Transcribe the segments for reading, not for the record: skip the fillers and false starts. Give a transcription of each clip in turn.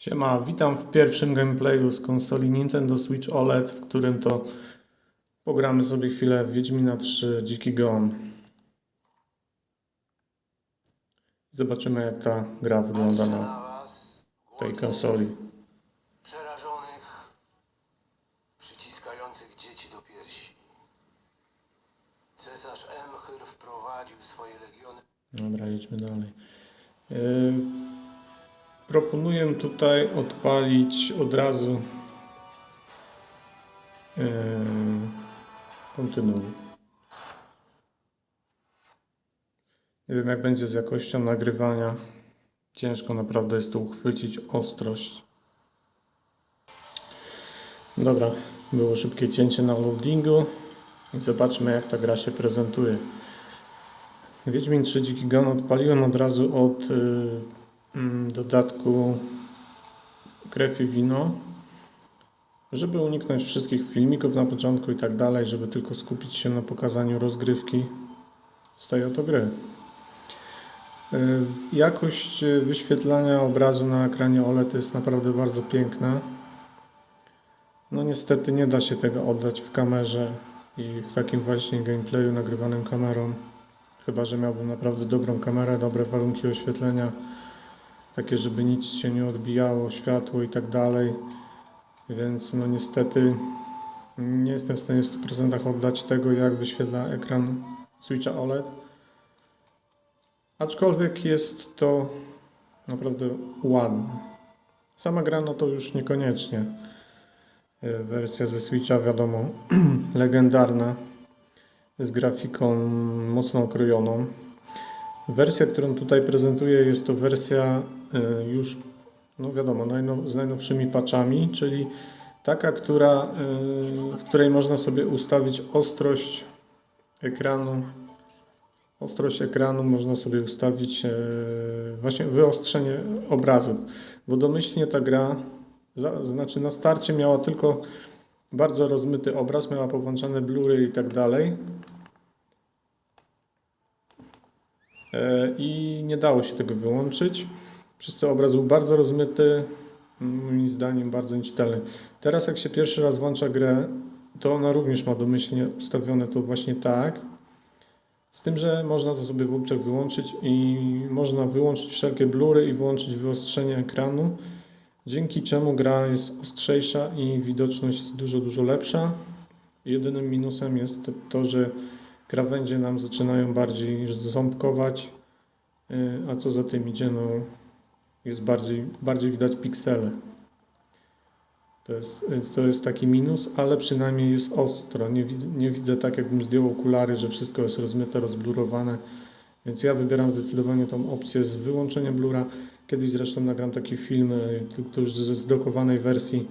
Siema, witam w pierwszym gameplayu z konsoli Nintendo Switch OLED, w którym to pogramy sobie chwilę w Wiedźmina 3 Dziki Gon. Zobaczymy, jak ta gra wygląda Patrzę na na was, tej głodnych, konsoli. przerażonych, przyciskających dzieci do piersi. Cesarz Emchyr wprowadził swoje legiony. Dobra, jedźmy dalej. Proponuję tutaj odpalić od razu kontynuuj. Nie wiem, jak będzie z jakością nagrywania. Ciężko naprawdę jest tu uchwycić ostrość. Dobra, było szybkie cięcie na loadingu i zobaczmy, jak ta gra się prezentuje. Wiedźmin 3 Dziki Gon odpaliłem od razu od dodatku Krew i Wino, żeby uniknąć wszystkich filmików na początku i tak dalej, żeby tylko skupić się na pokazaniu rozgrywki z tej oto gry. Jakość wyświetlania obrazu na ekranie OLED jest naprawdę bardzo piękna. No niestety nie da się tego oddać w kamerze i w takim właśnie gameplayu nagrywanym kamerą. Chyba że miałbym naprawdę dobrą kamerę, dobre warunki oświetlenia, takie żeby nic się nie odbijało, światło i tak dalej. Więc no niestety nie jestem w stanie w 100% oddać tego, jak wyświetla ekran Switcha OLED. Aczkolwiek jest to naprawdę ładne. Sama gra no to już niekoniecznie. Wersja ze Switcha, wiadomo, legendarna, z grafiką mocno okrojoną. Wersja, którą tutaj prezentuję, jest to wersja już, no wiadomo, z najnowszymi patchami, czyli taka, w której można sobie ustawić ostrość ekranu. Ostrość ekranu można sobie ustawić właśnie wyostrzenie obrazu, bo domyślnie ta gra, znaczy na starcie miała tylko bardzo rozmyty obraz, miała powłączane blury i tak dalej. I nie dało się tego wyłączyć, przez co obraz był bardzo rozmyty, moim zdaniem bardzo nieczytelny. Teraz jak się pierwszy raz włącza grę, to ona również ma domyślnie ustawione to właśnie tak, z tym, że można to sobie wówczas wyłączyć i można wyłączyć wszelkie blury i włączyć wyostrzenie ekranu, dzięki czemu gra jest ostrzejsza i widoczność jest dużo lepsza. Jedynym minusem jest to, że krawędzie nam zaczynają bardziej ząbkować, a co za tym idzie, no jest bardziej widać piksele. To jest taki minus, ale przynajmniej jest ostro. Nie widzę tak, jakbym zdjął okulary, że wszystko jest rozmyte, rozblurowane. Więc ja wybieram zdecydowanie tą opcję z wyłączeniem blura. Kiedyś zresztą nagram taki film, to już ze zdokowanej wersji,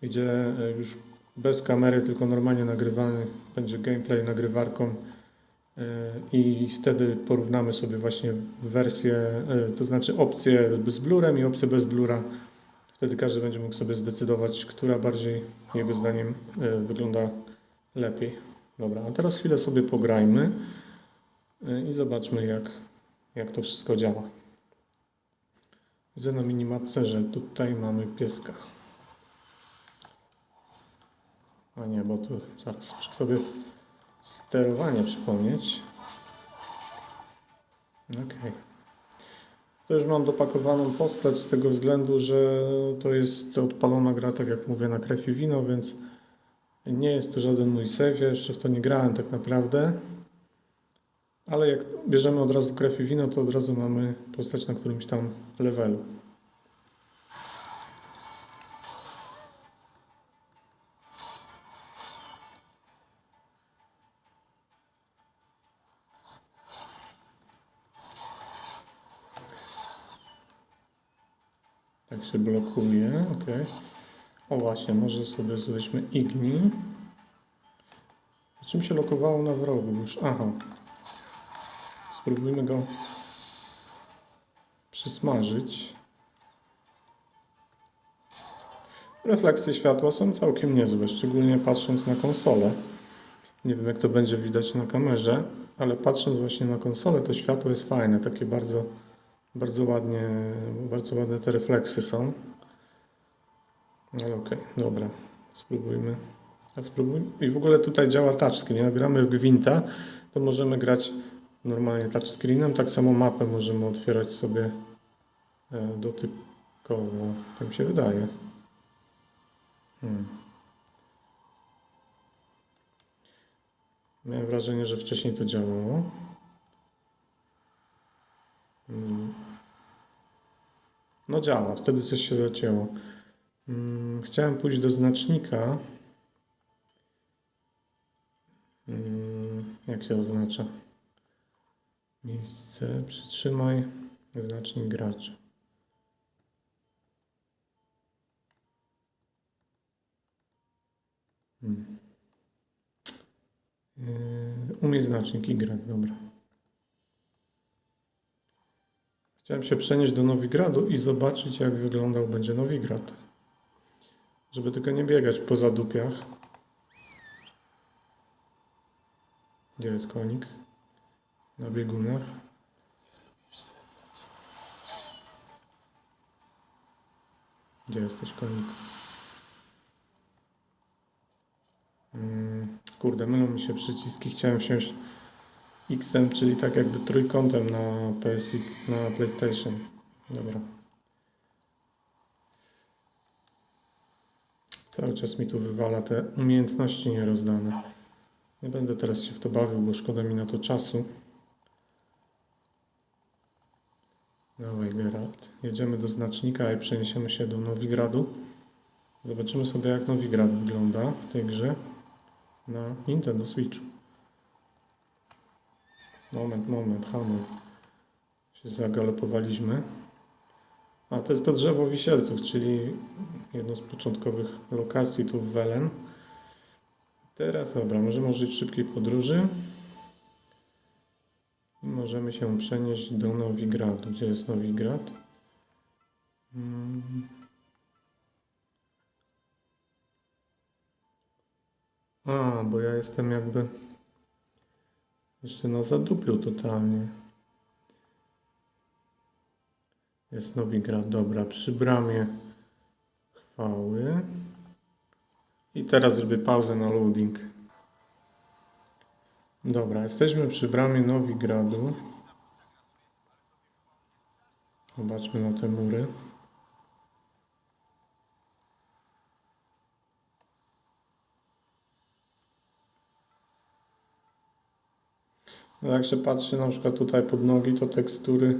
gdzie już bez kamery, tylko normalnie nagrywany będzie gameplay nagrywarką i wtedy porównamy sobie właśnie wersję, to znaczy opcję z blurem i opcję bez blura. Wtedy każdy będzie mógł sobie zdecydować, która bardziej jego zdaniem wygląda lepiej. Dobra, a teraz chwilę sobie pograjmy i zobaczmy, jak to wszystko działa. Widzę na minimapce, że tutaj mamy pieska. A nie, bo tu zaraz muszę sobie sterowanie przypomnieć. Ok. To już mam dopakowaną postać z tego względu, że to jest odpalona gra, tak jak mówię, na krew i wino, więc nie jest to żaden mój save. Ja jeszcze w to nie grałem tak naprawdę. Ale jak bierzemy od razu krew i wino, to od razu mamy postać na którymś tam levelu. Tak się blokuje, ok. O właśnie, może sobie weźmy Igni. Czym się lokowało na wrogu już? Aha. Spróbujmy go przysmażyć. Refleksje światła są całkiem niezłe, szczególnie patrząc na konsolę. Nie wiem, jak to będzie widać na kamerze, ale patrząc właśnie na konsolę, to światło jest fajne, takie bardzo ładne te refleksy są. No okej, dobra. Spróbujmy. I w ogóle tutaj działa touchscreen. Jak gramy w Gwinta, to możemy grać normalnie touchscreenem. Tak samo mapę możemy otwierać sobie dotykowo. Tak mi się wydaje. Miałem wrażenie, że wcześniej to działało. No działa, wtedy coś się zacięło. Chciałem pójść do znacznika. Jak się oznacza? Miejsce, przytrzymaj, znacznik gracza. Umieść znacznik Y, dobra. Chciałem się przenieść do Nowigradu i zobaczyć, jak wyglądał będzie Nowigrad. Żeby tylko nie biegać po zadupiach. Gdzie jest konik? Na biegunach. Gdzie jesteś, konik? Kurde, mylą mi się przyciski. Chciałem wsiąść X-em, czyli tak jakby trójkątem na na PlayStation. Dobra. Cały czas mi tu wywala te umiejętności nierozdane. Nie będę teraz się w to bawił, bo szkoda mi na to czasu. Dawaj, Geralt. Jedziemy do znacznika i przeniesiemy się do Nowigradu. Zobaczymy sobie, jak Nowigrad wygląda w tej grze na Nintendo Switchu. Moment, hamuj. Się zagalopowaliśmy. A to jest to drzewo wisielców, czyli jedno z początkowych lokacji tu w Welen. Teraz dobra, możemy użyć szybkiej podróży. I możemy się przenieść do Nowigradu. Gdzie jest Nowigrad? A, bo ja jestem jakby jeszcze na zadupiu totalnie. Jest Nowigrad, dobra, przy bramie chwały. I teraz zrobię pauzę na loading. Dobra, jesteśmy przy bramie Nowigradu. Zobaczmy na te mury. No jak się patrzy na przykład tutaj pod nogi, to tekstury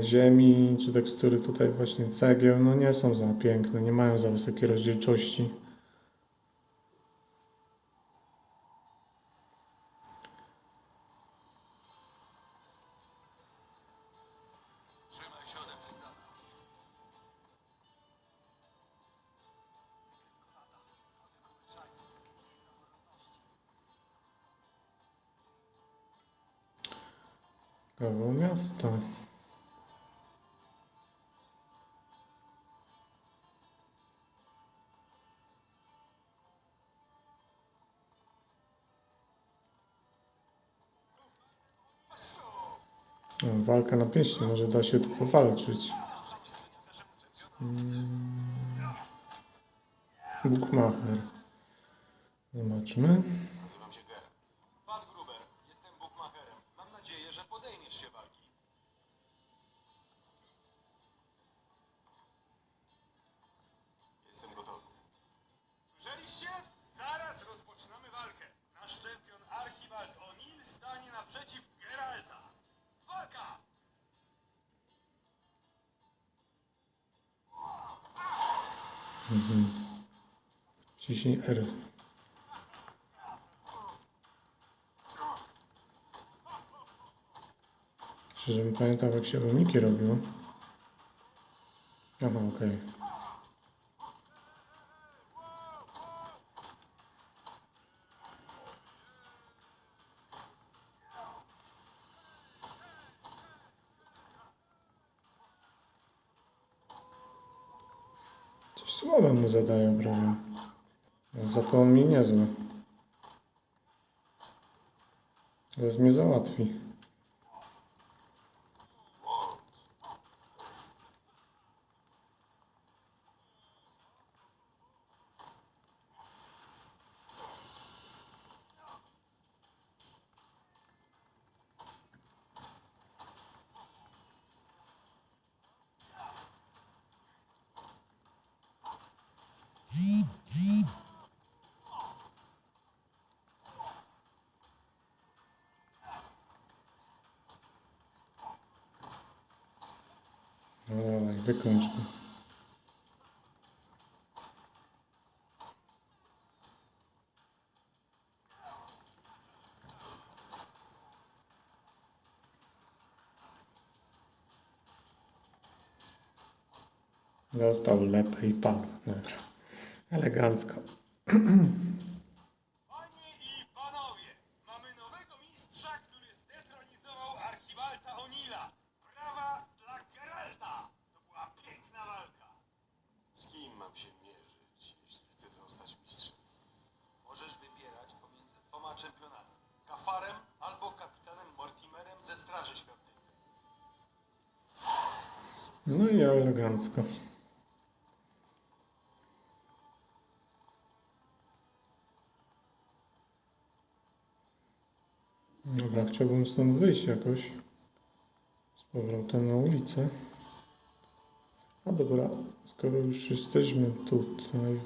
ziemi, czy tekstury tutaj właśnie cegieł, no nie są za piękne, nie mają za wysokiej rozdzielczości. Kawał miasta. O, walka na pięści, może da się tu powalczyć. Bookmacher. Zobaczmy. Nazywam się Geralt. Pat Gruber, jestem bookmacherem. Mam nadzieję, że podejmiesz się walki. Jestem gotowy. Słyszeliście? Zaraz rozpoczynamy walkę. Nasz czempion Archibald O'Neill stanie naprzeciw Geralta. Walka! Wciśnij R. Szczerze nie pamiętam, jak się uniki robiło. Aha, okej. Coś słowem mu zadaję prawie. No, za to on mi niezły. Zaraz mnie załatwi. Dawaj, wykończ go. Dostał lepiej i padł. Dobra. Elegancko. Panie i panowie, mamy nowego mistrza, który zdetronizował Archibalta O'Neilla. Brawa dla Geralta! To była piękna walka. Z kim mam się mierzyć, jeśli chcę zostać mistrzem? Możesz wybierać pomiędzy dwoma czempionami. Kafarem albo kapitanem Mortimerem ze Straży Świątynnej. No i elegancko. Dobra, chciałbym stąd wyjść jakoś. Z powrotem na ulicę. A dobra, skoro już jesteśmy tutaj.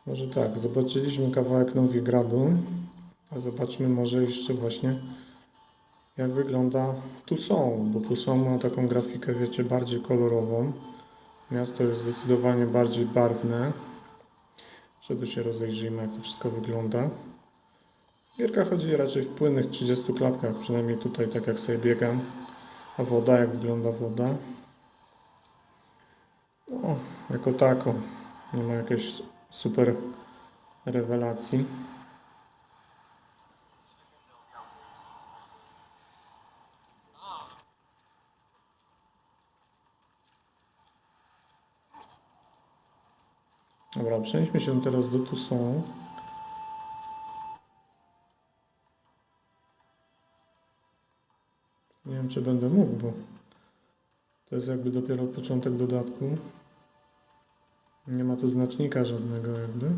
Może tak, zobaczyliśmy kawałek Nowigradu. A zobaczmy może jeszcze właśnie jak wygląda Toussaint, bo Toussaint ma taką grafikę, wiecie, bardziej kolorową. Miasto jest zdecydowanie bardziej barwne. Żeby się rozejrzyjmy, jak to wszystko wygląda. Gierka chodzi raczej w płynnych 30 klatkach, przynajmniej tutaj tak jak sobie biegam. A woda, jak wygląda woda? No, jako tako. Nie ma jakiejś super rewelacji. Dobra, przenieśmy się teraz do Toussaint. Nie wiem, czy będę mógł, bo to jest jakby dopiero początek dodatku. Nie ma tu znacznika żadnego jakby.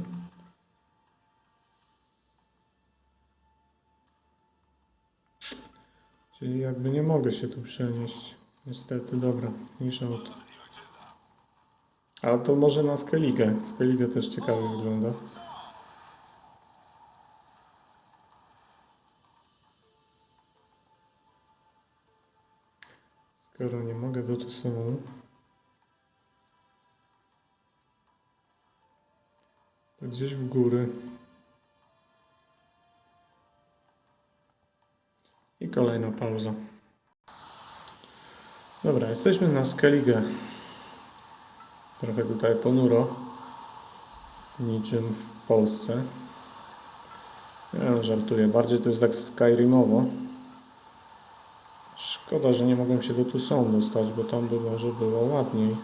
Czyli jakby nie mogę się tu przenieść. Niestety, dobra, mniejsza o to. A to może na Skellige. Skellige też ciekawie wygląda. Skoro nie mogę do Toussaint, to gdzieś w góry. I kolejna pauza. Dobra, jesteśmy na Skellige. Trochę tutaj ponuro. Niczym w Polsce. Ja żartuję. Bardziej to jest tak Skyrimowo. Szkoda, że nie mogłem się do Toussaint dostać, bo tam by może było ładniej.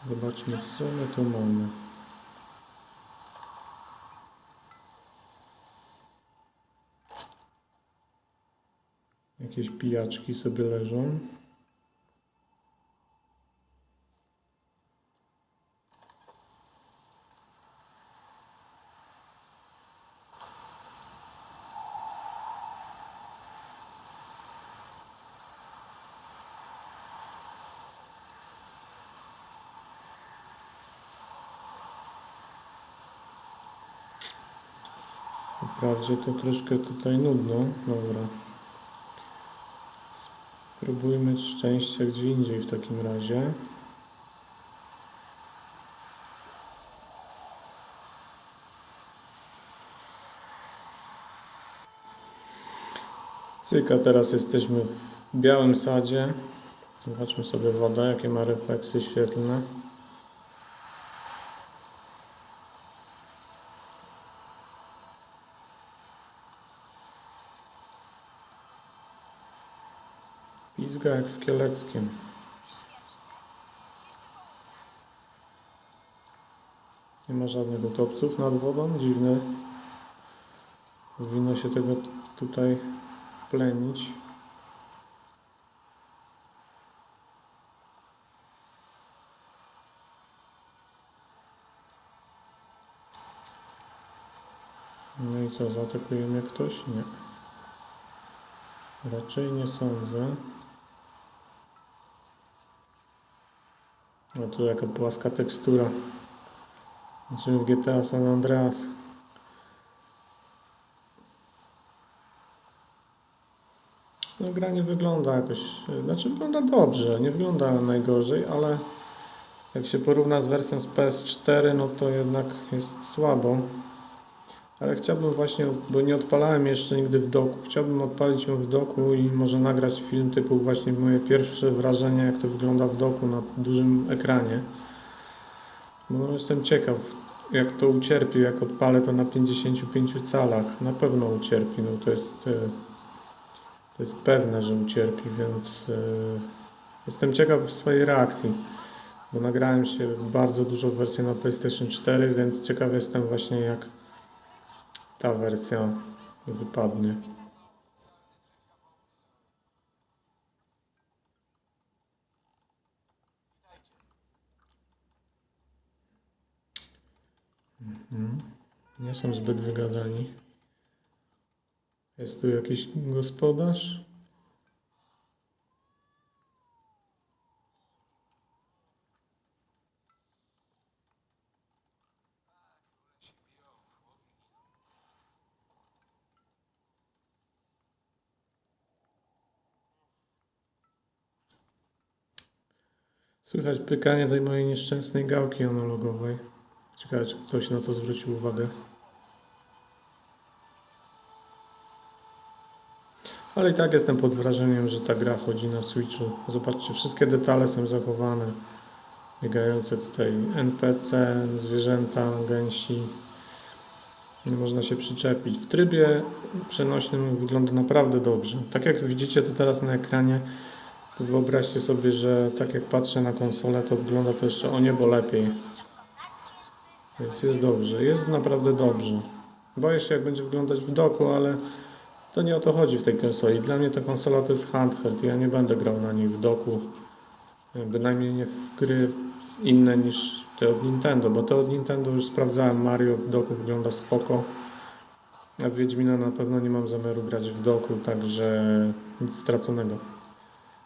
Zobaczmy, co my tu mamy. Jakieś pijaczki sobie leżą. Wprawdzie to troszkę tutaj nudno. Dobra. Spróbujmy szczęścia gdzie indziej w takim razie. Cyka, teraz jesteśmy w Białym Sadzie. Zobaczmy sobie wodę, jakie ma refleksy świetlne. Pizga jak w Kieleckiem. Nie ma żadnych utopców nad wodą, dziwne. Powinno się tego tutaj plenić. No i co, zaatakuje mnie ktoś? Nie. Raczej nie sądzę. No tu jaka płaska tekstura. Znaczy w GTA San Andreas. No, gra nie wygląda jakoś, znaczy wygląda dobrze, nie wygląda najgorzej, ale jak się porówna z wersją z PS4, no to jednak jest słabo. Ale chciałbym właśnie, bo nie odpalałem jeszcze nigdy w doku, chciałbym odpalić ją w doku i może nagrać film typu właśnie moje pierwsze wrażenie, jak to wygląda w doku na dużym ekranie. Bo no, jestem ciekaw, jak to ucierpi, jak odpalę to na 55 calach. Na pewno ucierpi, no to jest pewne, że ucierpi, więc jestem ciekaw swojej reakcji. Bo nagrałem się bardzo dużo wersji na PlayStation 4, więc ciekaw jestem właśnie, jak ta wersja wypadnie. Nie są zbyt wygadani. Jest tu jakiś gospodarz? Słychać pykanie tej mojej nieszczęsnej gałki analogowej. Ciekawe, czy ktoś na to zwrócił uwagę. Ale i tak jestem pod wrażeniem, że ta gra chodzi na Switchu. Zobaczcie, wszystkie detale są zachowane. Biegające tutaj NPC, zwierzęta, gęsi. Nie można się przyczepić. W trybie przenośnym wygląda naprawdę dobrze. Tak jak widzicie to teraz na ekranie, to wyobraźcie sobie, że tak jak patrzę na konsolę, to wygląda to jeszcze o niebo lepiej. Więc jest dobrze. Jest naprawdę dobrze. Boję się, jak będzie wyglądać w doku, ale to nie o to chodzi w tej konsoli. Dla mnie ta konsola to jest handheld. Ja nie będę grał na niej w doku. Bynajmniej nie w gry inne niż te od Nintendo, bo te od Nintendo już sprawdzałem. Mario w doku wygląda spoko. A w Wiedźmina na pewno nie mam zamiaru grać w doku, także nic straconego.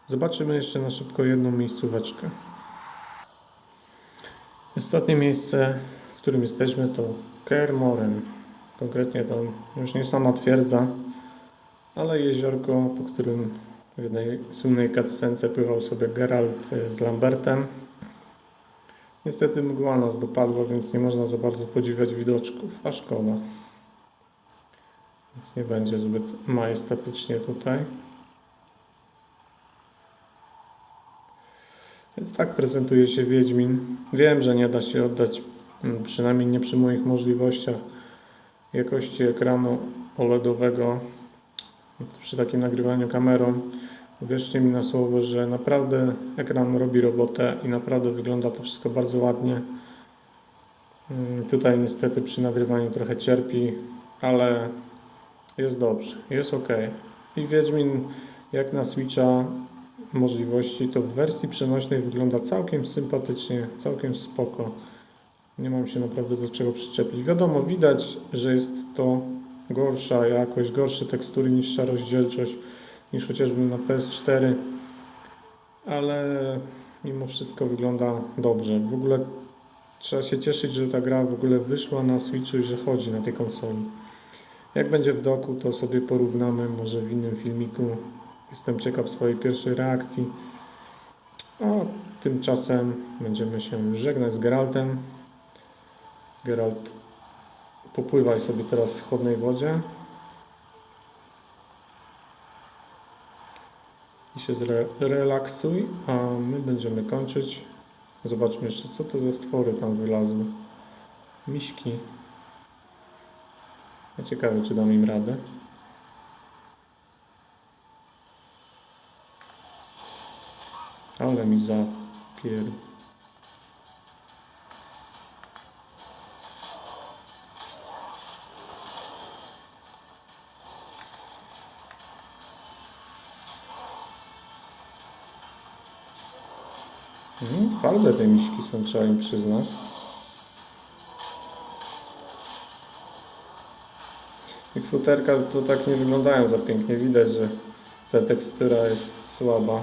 Zobaczymy jeszcze na szybko jedną miejscóweczkę. Ostatnie miejsce, w którym jesteśmy, to Kaer Morhen. Konkretnie to już nie sama twierdza, ale jeziorko, po którym w jednej słynnej cutscence pływał sobie Geralt z Lambertem. Niestety mgła nas dopadła, więc nie można za bardzo podziwiać widoczków, a szkoda. Więc nie będzie zbyt majestatycznie tutaj. Więc tak prezentuje się Wiedźmin. Wiem, że nie da się oddać, przynajmniej nie przy moich możliwościach, jakości ekranu OLEDowego przy takim nagrywaniu kamerą. Wierzcie mi na słowo, że naprawdę ekran robi robotę i naprawdę wygląda to wszystko bardzo ładnie. Tutaj niestety przy nagrywaniu trochę cierpi, ale jest dobrze, jest ok. I Wiedźmin jak na Switcha możliwości, to w wersji przenośnej wygląda całkiem sympatycznie, całkiem spoko. Nie mam się naprawdę do czego przyczepić. Wiadomo, widać, że jest to gorsza jakość, gorsze tekstury, niższa rozdzielczość niż chociażby na PS4, ale mimo wszystko wygląda dobrze. W ogóle trzeba się cieszyć, że ta gra w ogóle wyszła na Switchu i że chodzi na tej konsoli. Jak będzie w doku, to sobie porównamy, może w innym filmiku. Jestem ciekaw swojej pierwszej reakcji. A tymczasem będziemy się już żegnać z Geraltem. Geralt, popływaj sobie teraz w chłodnej wodzie i się zrelaksuj, a my będziemy kończyć. Zobaczmy jeszcze, co to za stwory tam wylazły. Miśki. Ciekawe, czy dam im radę. Ale mi zapier... Twarde te miśki są, trzeba im przyznać. I w futerkach to tak nie wyglądają za pięknie. Widać, że ta tekstura jest słaba.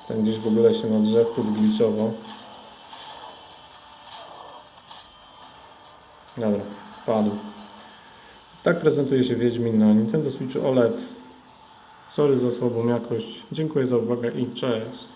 Ten gdzieś w ogóle się na drzewku zgliczował. Dobra, padł. Więc tak prezentuje się Wiedźmin na Nintendo Switch OLED. Sorry za słabą jakość. Dziękuję za uwagę i cześć.